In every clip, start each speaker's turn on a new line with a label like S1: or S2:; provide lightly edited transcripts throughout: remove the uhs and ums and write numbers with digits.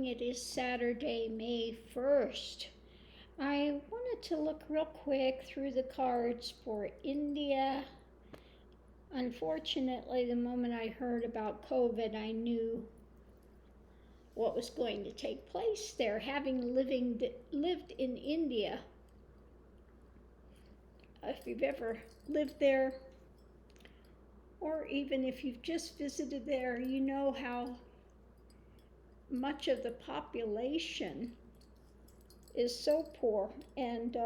S1: morning. It is Saturday, May 1st. I wanted to look real quick through the cards for India. Unfortunately, the moment I heard about COVID, I knew what was going to take place there. Having lived in India, if you've ever lived there, or even if you've just visited there, you know how much of the population is so poor, and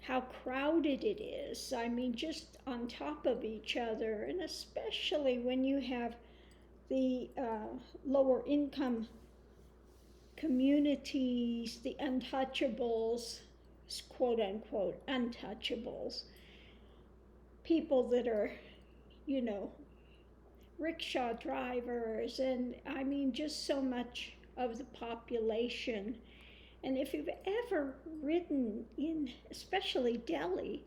S1: how crowded it is. I mean, just on top of each other, and especially when you have the lower income communities, the untouchables, quote unquote untouchables, people that are, rickshaw drivers, and I mean just so much of the population. And if you've ever ridden in especially Delhi,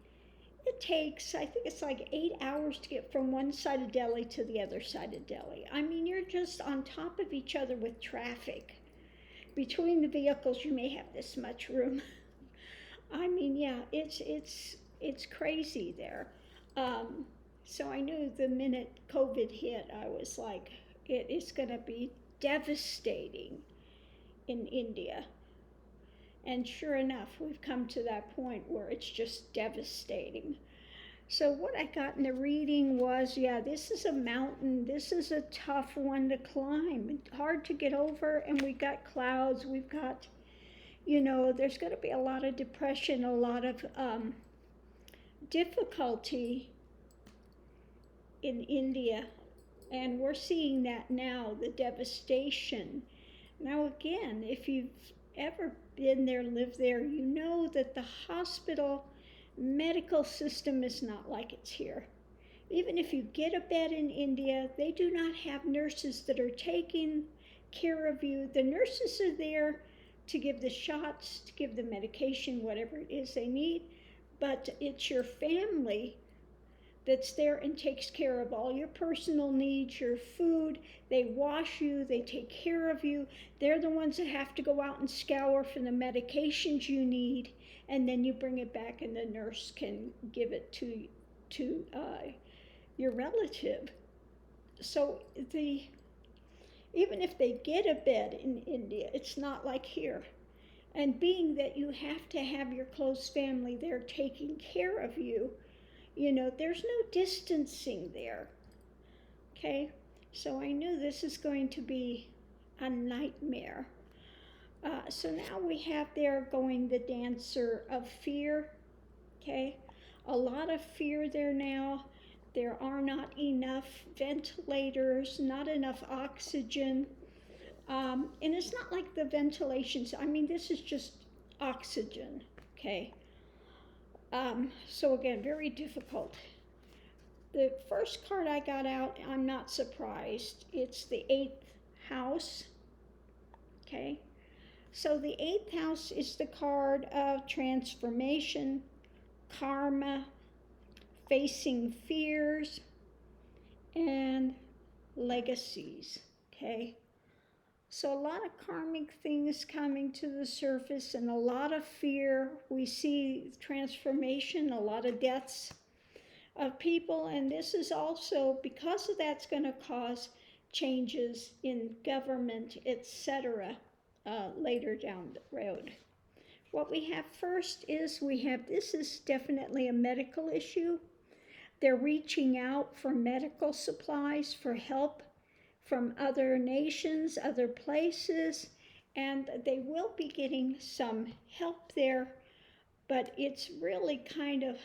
S1: it takes, I think it's like 8 hours to get from one side of Delhi to the other side of Delhi. I mean, you're just on top of each other with traffic. Between the vehicles, you may have this much room. I mean, yeah, it's crazy there. So I knew the minute COVID hit, I was like, it is going to be devastating in India. And sure enough, we've come to that point where it's just devastating. So what I got in the reading was, yeah, this is a mountain. This is a tough one to climb. Hard to get over, and we've got clouds. We've got, there's going to be a lot of depression, a lot of difficulty in India. And we're seeing that now, the devastation. Now again, if you've ever been there, lived there, you know that the hospital medical system is not like it's here. Even if you get a bed in India, they do not have nurses that are taking care of you. The nurses are there to give the shots, to give the medication, whatever it is they need, but it's your family that's there and takes care of all your personal needs, your food. They wash you, they take care of you. They're the ones that have to go out and scour for the medications you need, and then you bring it back and the nurse can give it to your relative. So even if they get a bed in India, it's not like here. And being that you have to have your close family there taking care of you, there's no distancing there, okay? So I knew this is going to be a nightmare. So now we have there going the dancer of fear, okay? A lot of fear there now. There are not enough ventilators, not enough oxygen. And it's not like the ventilations, I mean, this is just oxygen, okay? So again, very difficult. The first card I got out, I'm not surprised. It's the 8th house, okay? So the 8th house is the card of transformation, karma, facing fears, and legacies, okay? So a lot of karmic things coming to the surface and a lot of fear. We see transformation, a lot of deaths of people, and this is also, because of that's going to cause changes in government, etc., later down the road. What we have first is this is definitely a medical issue. They're reaching out for medical supplies, for help from other nations, other places, and they will be getting some help there, but it's really kind of,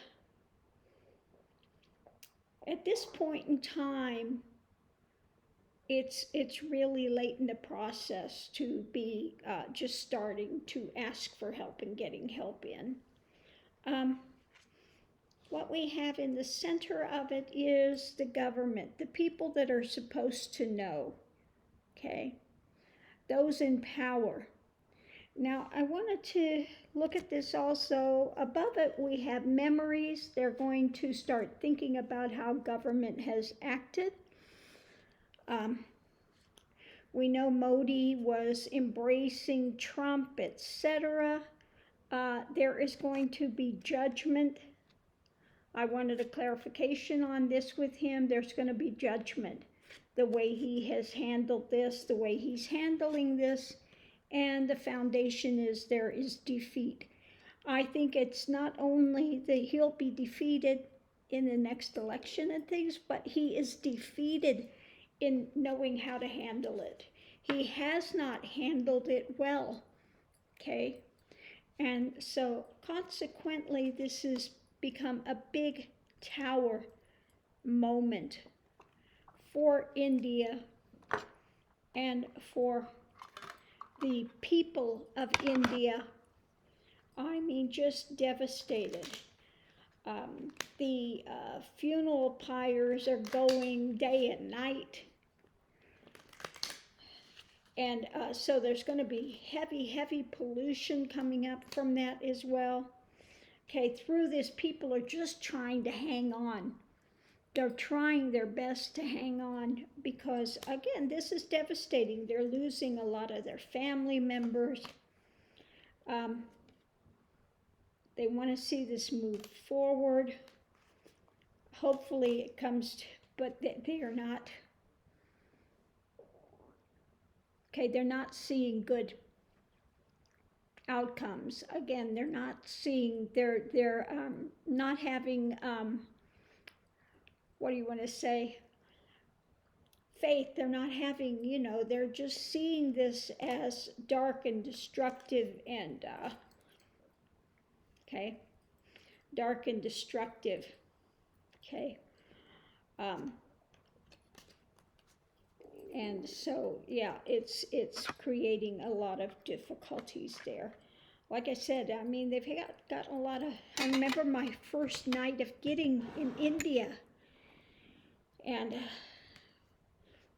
S1: at this point in time, it's really late in the process to be just starting to ask for help and getting help in. What we have in the center of it is the government, the people that are supposed to know, okay? Those in power. Now, I wanted to look at this also. Above it, we have memories. They're going to start thinking about how government has acted. We know Modi was embracing Trump, etc. There is going to be judgment. I wanted a clarification on this with him. There's going to be judgment. The way he has handled this, the way he's handling this, and the foundation is there is defeat. I think it's not only that he'll be defeated in the next election and things, but he is defeated in knowing how to handle it. He has not handled it well, okay? And so consequently, this has become a big tower moment for India and for the people of India. I mean, just devastated. The funeral pyres are going day and night. And so there's going to be heavy pollution coming up from that as well. Okay, through this, people are just trying to hang on. They're trying their best to hang on because, again, this is devastating. They're losing a lot of their family members. They want to see this move forward. Hopefully it comes to, but they are not. Okay, they're not seeing good outcomes. Again, they're not seeing, they're not having, what do you want to say? Faith. They're not having, you know, they're just seeing this as dark and destructive and, okay, dark and destructive, okay. And so, yeah, it's creating a lot of difficulties there. Like I said, I mean, they've got a lot of, I remember my first night of getting in India and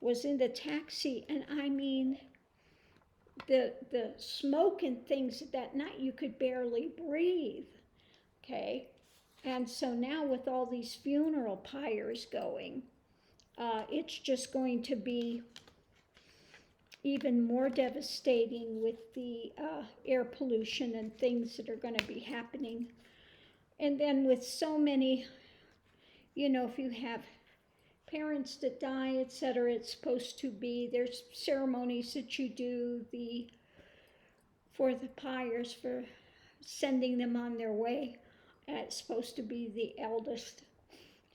S1: was in the taxi, and I mean, the smoke and things that night, you could barely breathe, okay? And so now with all these funeral pyres going, it's just going to be even more devastating with the air pollution and things that are going to be happening. And then with so many, you know, if you have parents that die, etc., it's supposed to be, there's ceremonies that you do for the pyres, for sending them on their way. It's supposed to be the eldest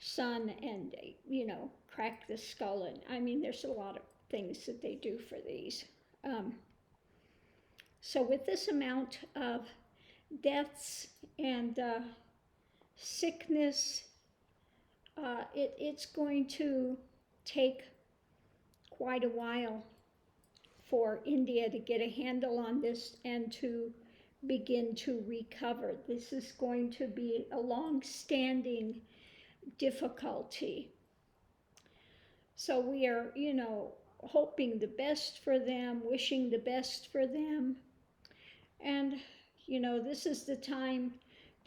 S1: son and, you know, crack the skull. And I mean, there's a lot of things that they do for these. So with this amount of deaths and sickness, it's going to take quite a while for India to get a handle on this and to begin to recover. This is going to be a long-standing difficulty. So we are, you know, hoping the best for them, wishing the best for them. And, you know, this is the time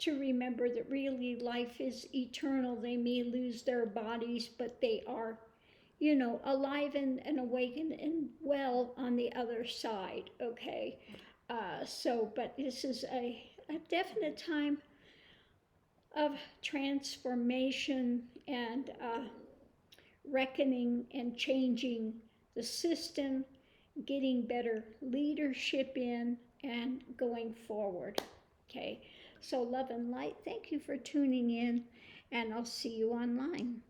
S1: to remember that really life is eternal. They may lose their bodies, but they are, you know, alive and awakened and well on the other side, okay? But this is a definite time of transformation and reckoning and changing the system, getting better leadership in, and going forward, okay? So love and light, thank you for tuning in, and I'll see you online.